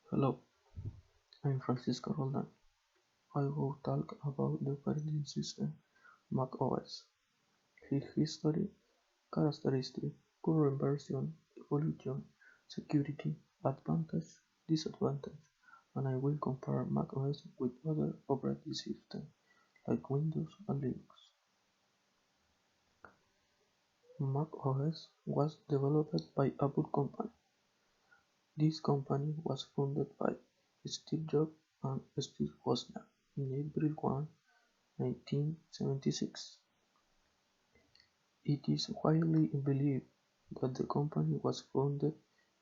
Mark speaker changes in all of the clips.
Speaker 1: Hello, I'm Francisco Roldán. I will talk about the operating system Mac OS, its history, characteristics, current version, evolution, security, advantage, disadvantage, and I will compare Mac OS with other operating systems like Windows and Linux. Mac OS was developed by Apple Company. This company was founded by Steve Jobs and Steve Wozniak in April 1, 1976. It is widely believed that the company was founded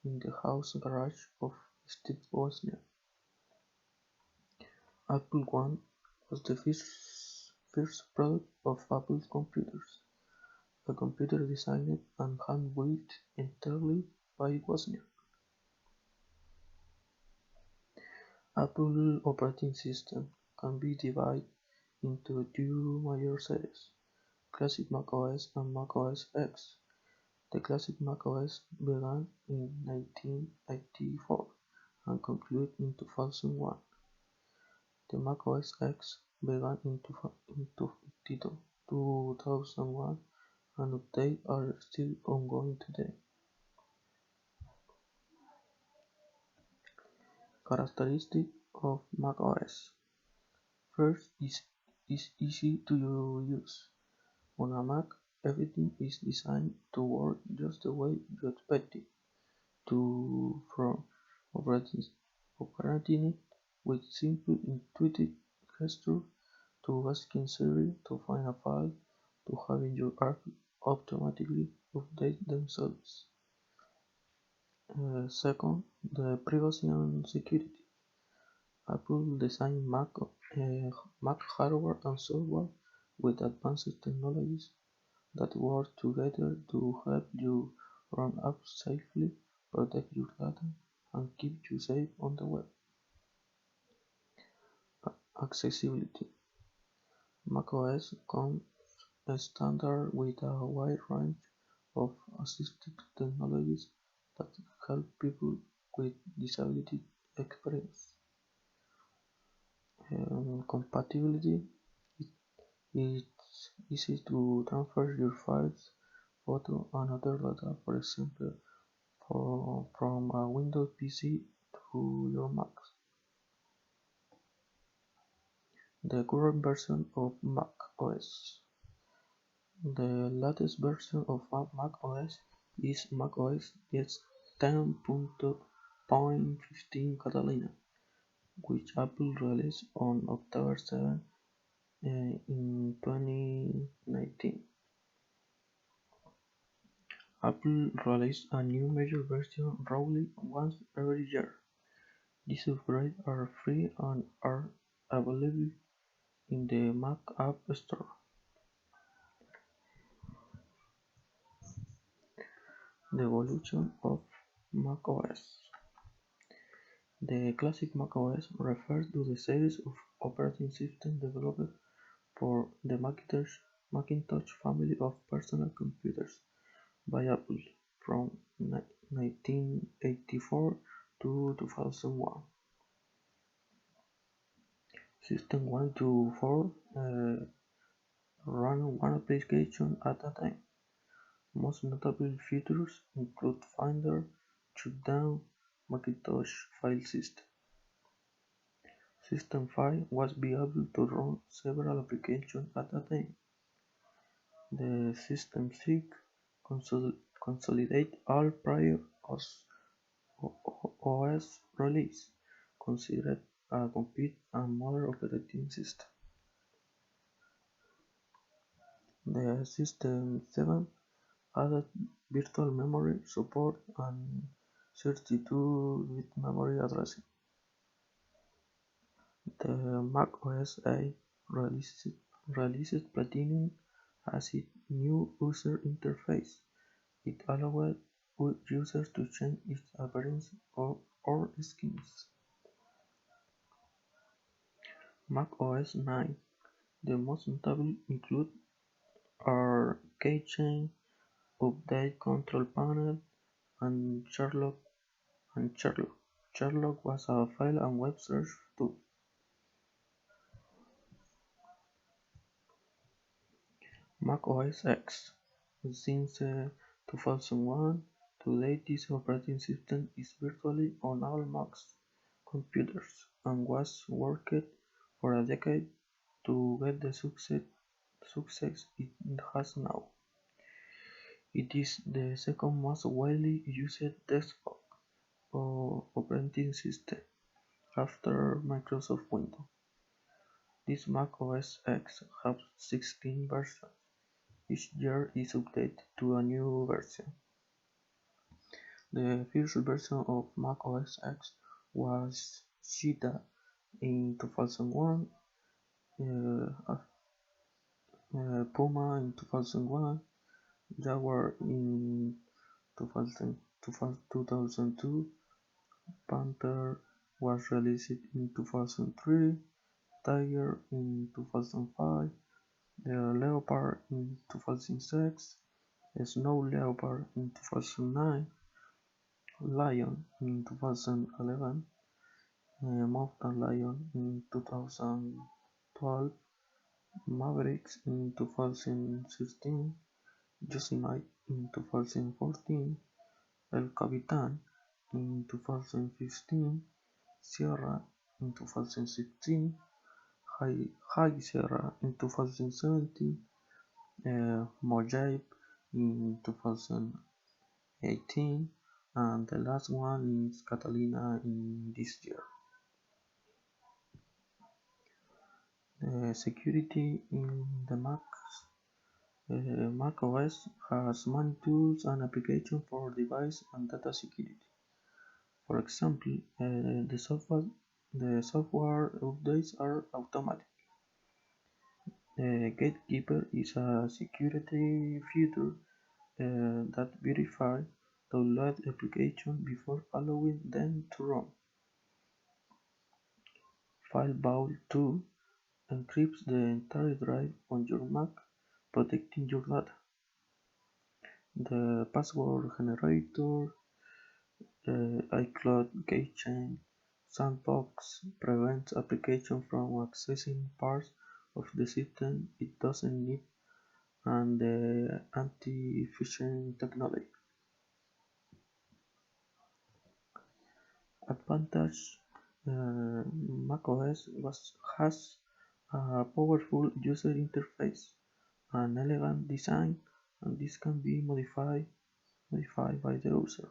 Speaker 1: in the house garage of Steve Wozniak. Apple I was the first product of Apple's computers, a computer designed and hand-built entirely by Wozniak. Apple operating system can be divided into two major series: Classic macOS and macOS X. The classic macOS began in 1984 and concluded in 2001. The macOS X began in 2001 and updates are still ongoing today. Characteristics of macOS. First, is easy to use. On a Mac, everything is designed to work just the way you expect it to, from operating it with simple intuitive gestures to asking Siri to find a file to having your app automatically update themselves. Second, the privacy and security. Apple designed Mac hardware and software with advanced technologies that work together to help you run apps safely, protect your data, and keep you safe on the web. Accessibility. macOS comes standard with a wide range of assistive technologies that help people with disability experience. Compatibility. It's easy to transfer your files, photo, and other data, for example, from a Windows PC to your Mac. The current version of Mac OS. The latest version of Mac OS is Mac OS 10.15 Catalina, which Apple released on October 7 in 2019. Apple releases a new major version roughly once every year. These upgrades are free and are available in the Mac App Store. The evolution of macOS. The classic macOS refers to the series of operating systems developed for the Macintosh family of personal computers by Apple from 1984 to 2001. System 1 to 4 run one application at a time. Most notable features include Finder, Shutdown, Macintosh file system. System 5 was able to run several applications at a time. The System 6 consolidates all prior OS releases, considered a complete and modern operating system. The System 7 added virtual memory support and 32-bit memory addressing. The Mac OS X released Platinum as its new user interface. It allowed users to change its appearance or skins. Mac OS 9. The most notable include are Keychain, Update Control Panel, and Sherlock. Sherlock was a file and web search tool. Mac OS X. Since 2001, today this operating system is virtually on all Mac's computers and was worked for a decade to get the success it has now. It is the second most widely used desktop operating system after Microsoft Windows. This Mac OS X has 16 versions. Each year is updated to a new version. The first version of Mac OS X was Cheetah in 2001, Puma in 2001, Jaguar in 2000, 2002, Panther was released in 2003, Tiger in 2005, the Leopard in 2006, Snow Leopard in 2009, Lion in 2011, Mountain Lion in 2012, Mavericks in 2016, Yosemite in 2014, El Capitan in 2015, Sierra in 2016, High Sierra in 2017, Mojave in 2018, and the last one is Catalina in this year. Security in the Mac OS has many tools and applications for device and data security. For example, the software updates are automatic. Gatekeeper is a security feature that verifies download applications before allowing them to run. File Vault 2 encrypts the entire drive on your Mac, protecting your data. The password generator, iCloud Keychain Sandbox prevents applications from accessing parts of the system it doesn't need, and the anti-phishing technology. Advantage: macOS has a powerful user interface, an elegant design, and this can be modified by the user.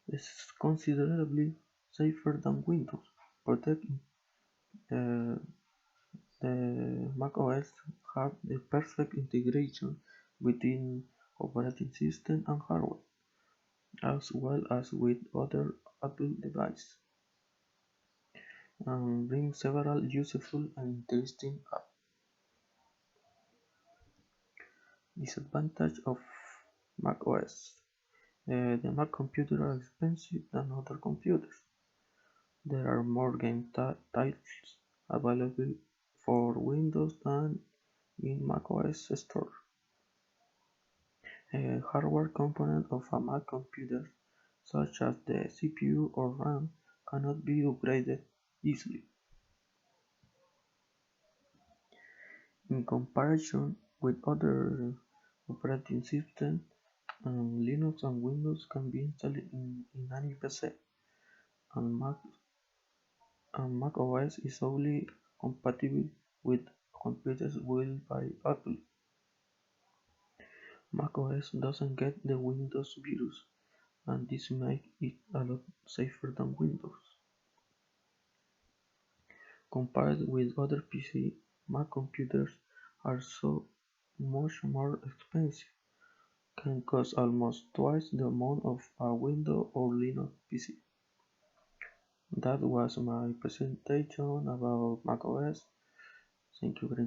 Speaker 1: It's considerably safer than Windows. Protecting uh, the macOS have the perfect integration between operating system and hardware, as well as with other Apple devices, and bring several useful and interesting apps. Disadvantage of macOS: the Mac computers are expensive than other computers. There are more game titles available for Windows than in macOS Store. Hardware components of a Mac computer, such as the CPU or RAM, cannot be upgraded easily. In comparison with other operating systems, Linux and Windows can be installed in any PC, and Mac OS is only compatible with computers built by Apple. Mac OS doesn't get the Windows virus, and this makes it a lot safer than Windows. Compared with other PC, Mac computers are so much more expensive, can cost almost twice the amount of a Windows or Linux PC. That was my presentation about macOS. Thank you very much.